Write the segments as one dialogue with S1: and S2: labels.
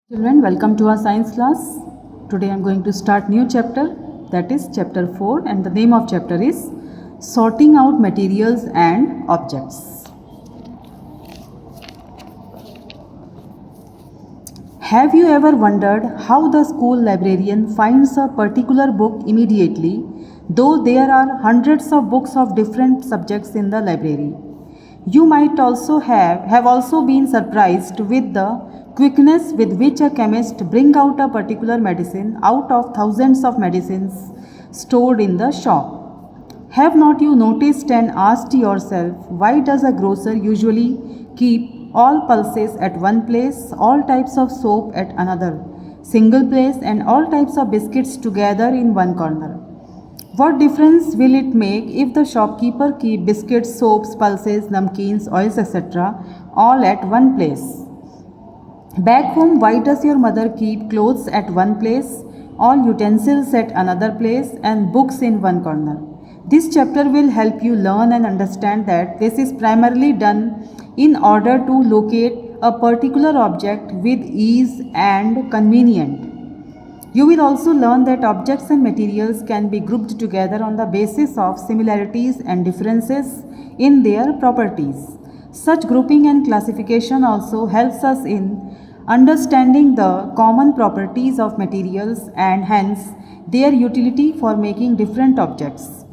S1: Children, welcome to our science class. Today I am going to start new chapter, that is chapter 4, and the name of chapter is Sorting Out Materials and Objects. Have you ever wondered how the school librarian finds a particular book immediately, though there are hundreds of books of different subjects in the library? You might also have also been surprised with the quickness with which a chemist brings out a particular medicine out of thousands of medicines stored in the shop. Have not you noticed and asked yourself, why does a grocer usually keep all pulses at one place, all types of soap at another single place, and all types of biscuits together in one corner? What difference will it make if the shopkeeper keep biscuits, soaps, pulses, namkeens, oils, etc. all at one place? Back home, why does your mother keep clothes at one place, all utensils at another place, and books in one corner? This chapter will help you learn and understand that this is primarily done in order to locate a particular object with ease and convenient. You will also learn that objects and materials can be grouped together on the basis of similarities and differences in their properties. Such grouping and classification also helps us in understanding the common properties of materials and hence their utility for making different objects.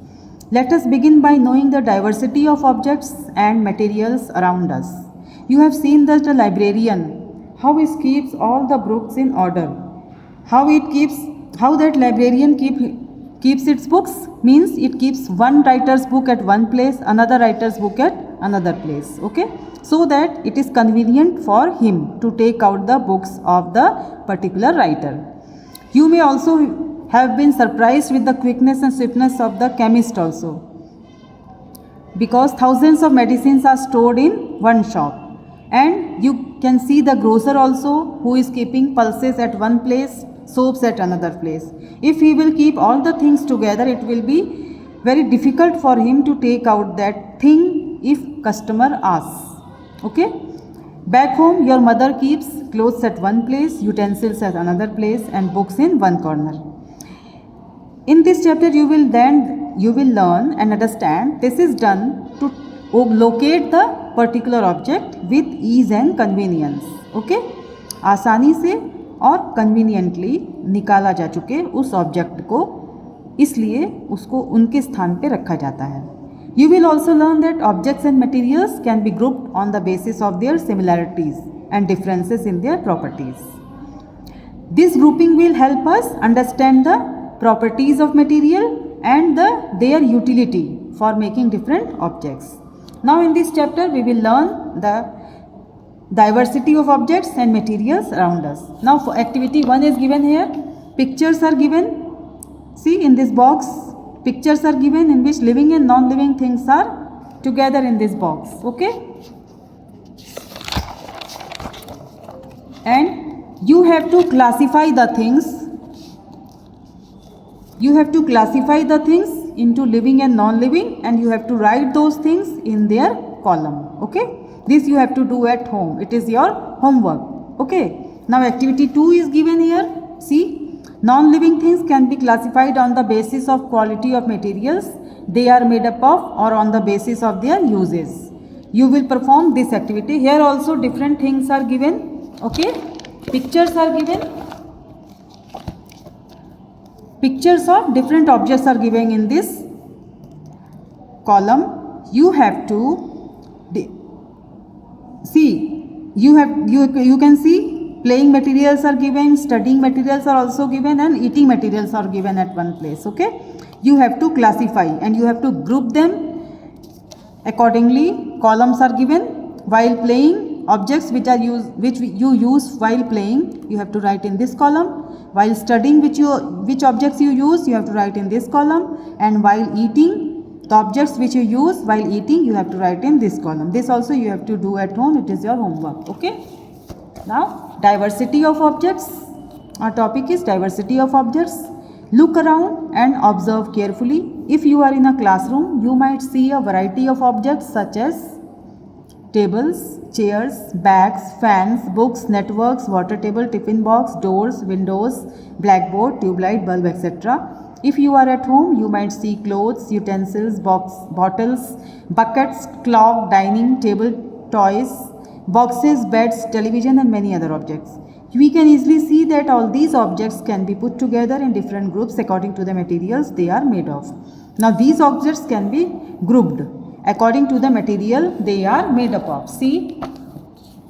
S1: Let us begin by knowing the diversity of objects and materials around us. You have seen that the librarian, how he keeps all the books in order. How that librarian keeps its books means it keeps one writer's book at one place, another writer's book at another place, okay, so that it is convenient for him to take out the books of the particular writer. You may also have been surprised with the quickness and swiftness of the chemist also, because thousands of medicines are stored in one shop. And you can see the grocer also, who is keeping pulses at one place, soaps at another place. If he will keep all the things together, it will be very difficult for him to take out that thing if customer asks. Okay? Back home, your mother keeps clothes at one place, utensils at another place, and books in one corner. In this chapter, you will learn and understand this is done to locate the particular object with ease and convenience. Okay? आसानी से और conveniently निकाला जा चुके उस object को, इसलिए उसको उनके स्थान पे रखा जाता है. You will also learn that objects and materials can be grouped on the basis of their similarities and differences in their properties. This grouping will help us understand the properties of material and their utility for making different objects. Now in this chapter we will learn the diversity of objects and materials around us. Now for activity 1 is given here. Pictures are given. See, in this box pictures are given in which living and non-living things are together in this box. Okay? And you have to classify the things. You have to classify the things into living and non-living, and you have to write those things in their column. Okay? This you have to do at home. It is your homework. Okay? Now activity 2 is given here. See, non-living things can be classified on the basis of quality of materials they are made up of or on the basis of their uses. You will perform this activity. Here also different things are given. Okay? Pictures are given. Pictures of different objects are given in this column. You have to see, you can see playing materials are given, studying materials are also given, and eating materials are given at one place. Okay? You have to classify and you have to group them accordingly. Columns are given. While playing, objects which you use while playing, you have to write in this column. While studying, which objects you use, you have to write in this column. And while eating, the objects which you use while eating, you have to write in this column. This also you have to do at home. It is your homework. Okay? Now, diversity of objects. Our topic is diversity of objects. Look around and observe carefully. If you are in a classroom, you might see a variety of objects such as tables, chairs, bags, fans, books, networks, water table, tiffin box, doors, windows, blackboard, tube light, bulb, etc. If you are at home, you might see clothes, utensils, bottles, buckets, clock, dining table, toys, boxes, beds, television and many other objects. We can easily see that all these objects can be put together in different groups according to the materials they are made of. Now these objects can be grouped according to the material they are made up of. See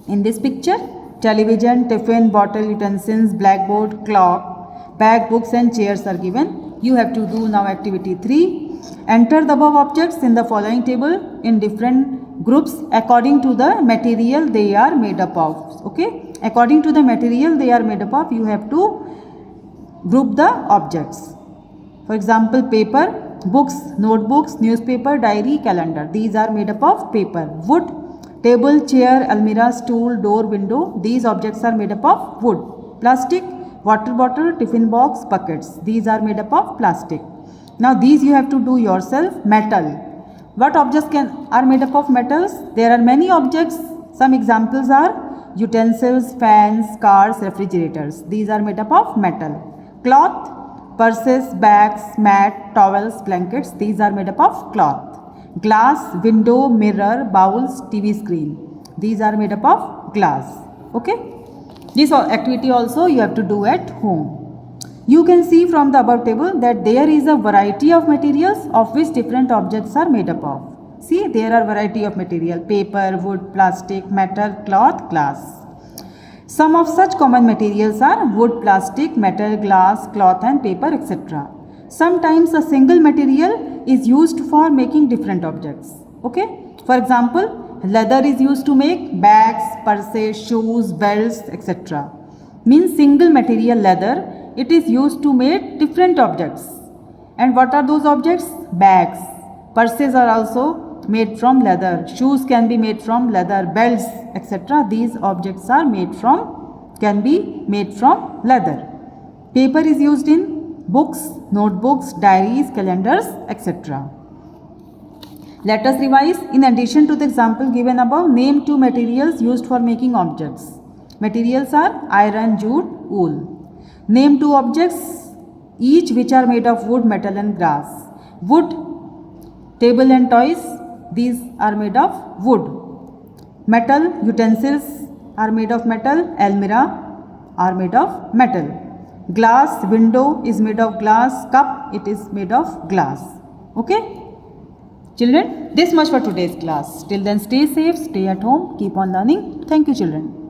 S1: in this picture, television, tiffin, bottle, utensils, blackboard, clock, bag, books and chairs are given. You have to do now activity 3. Enter the above objects in the following table in different groups according to the material they are made up of. Okay, according to the material they are made up of, you have to group the objects. For example, paper, books, notebooks, newspaper, diary, calendar. These are made up of paper. Wood, table, chair, almirah, stool, door, window. These objects are made up of wood. Plastic, water bottle, tiffin box, buckets. These are made up of plastic. Now these you have to do yourself. Metal. What objects are made up of metals? There are many objects. Some examples are utensils, fans, cars, refrigerators. These are made up of metal. Cloth, purses, bags, mat, towels, blankets. These are made up of cloth. Glass, window, mirror, bowls, TV screen. These are made up of glass. Okay. This activity also you have to do at home. You can see from the above table that there is a variety of materials of which different objects are made up of. See, there are variety of material: paper, wood, plastic, metal, cloth, glass. Some of such common materials are wood, plastic, metal, glass, cloth and paper, etc. Sometimes a single material is used for making different objects. Okay. For example, leather is used to make bags, purses, shoes, belts, etc. Means single material leather, it is used to make different objects. And what are those objects? Bags. Purses are also made from leather. Shoes can be made from leather. Belts, etc. These objects are can be made from leather. Paper is used in books, notebooks, diaries, calendars, etc. Let us revise. In addition to the example given above, name 2 materials used for making objects. Materials are iron, jute, wool. Name 2 objects each which are made of wood, metal and glass. Wood, table and toys. These are made of wood. Metal, utensils are made of metal. Almirah are made of metal. Glass, window is made of glass. Cup, it is made of glass. Okay. Children, this much for today's class. Till then, stay safe, stay at home, keep on learning. Thank you, children.